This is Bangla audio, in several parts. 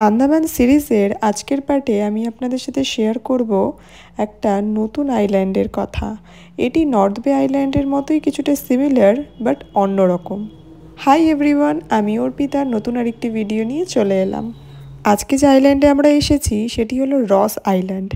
আন্দামান সিরিজের আজকের পার্টে আমি আপনাদের সাথে শেয়ার করব একটা নতুন আইল্যান্ডের কথা। এটি নর্থ বে আইল্যান্ডের মতোই কিছুটা সিমিলার বাট অন্যরকম। হাই এভরিওয়ান, আমি অর্পিতার নতুন আরেকটি ভিডিও নিয়ে চলে এলাম। আজকে যে আইল্যান্ডে আমরা এসেছি সেটি হলো রস আইল্যান্ড।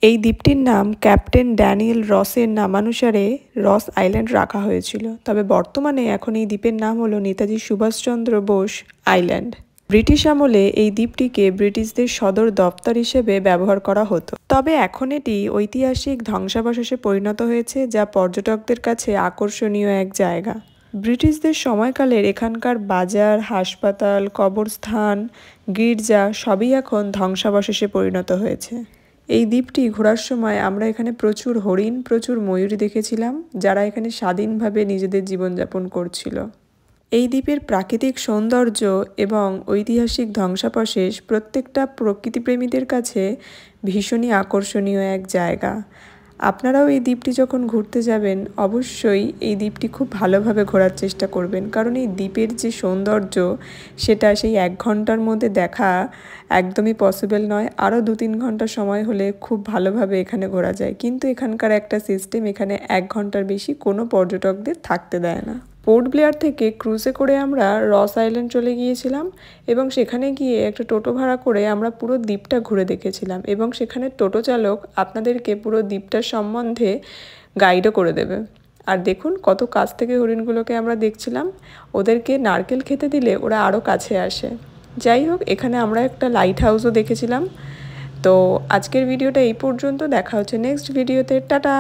এই দ্বীপটির নাম ক্যাপ্টেন ড্যানিয়েল রসের নামানুসারে রস আইল্যান্ড রাখা হয়েছিল, তবে বর্তমানে এখন এই দ্বীপের নাম হলো নেতাজি সুভাষচন্দ্র বোস আইল্যান্ড। ব্রিটিশ আমলে এই দ্বীপটিকে ব্রিটিশদের সদর দপ্তর হিসেবে ব্যবহার করা হতো, তবে এখন এটি ঐতিহাসিক ধ্বংসাবশেষে পরিণত হয়েছে, যা পর্যটকদের কাছে আকর্ষণীয় এক জায়গা। ব্রিটিশদের সময়কালের এখানকার বাজার, হাসপাতাল, কবরস্থান, গির্জা সবই এখন ধ্বংসাবশেষে পরিণত হয়েছে। এই দ্বীপটি ঘোরার সময় আমরা এখানে প্রচুর হরিণ, প্রচুর ময়ূর দেখেছিলাম, যারা এখানে স্বাধীনভাবে নিজেদের জীবনযাপন করছিল। এই দ্বীপের প্রাকৃতিক সৌন্দর্য এবং ঐতিহাসিক ধ্বংসাবশেষ প্রত্যেকটা প্রকৃতিপ্রেমীদের কাছে ভীষণই আকর্ষণীয় এক জায়গা। আপনারাও এই দ্বীপটি যখন ঘুরতে যাবেন অবশ্যই এই দ্বীপটি খুব ভালোভাবে ঘোরার চেষ্টা করবেন, কারণ এই দ্বীপের যে সৌন্দর্য সেটা সেই 1 ঘন্টার মধ্যে দেখা একদমই পসিবল নয়। আরও 2-3 ঘন্টা সময় হলে খুব ভালোভাবে এখানে ঘোরা যায়, কিন্তু এখানকার একটা সিস্টেম, এখানে 1 ঘন্টার বেশি কোনো পর্যটকদের থাকতে দেয় না। পোর্ট ব্লেয়ার থেকে ক্রুজে করে আমরা রস আইল্যান্ড চলে গিয়েছিলাম এবং সেখানে গিয়ে একটা টোটো ভাড়া করে আমরা পুরো দ্বীপটা ঘুরে দেখেছিলাম, এবং সেখানে টোটো চালক আপনাদেরকে পুরো দ্বীপটার সম্বন্ধে গাইডও করে দেবে। আর দেখুন কত কাছ থেকে হরিণগুলোকে আমরা দেখছিলাম, ওদেরকে নারকেল খেতে দিলে ওরা আরও কাছে আসে। যাই হোক, এখানে আমরা একটা লাইট হাউসও দেখেছিলাম। তো আজকের ভিডিওটা এই পর্যন্ত, দেখা হচ্ছে নেক্সট ভিডিওতে। টাটা।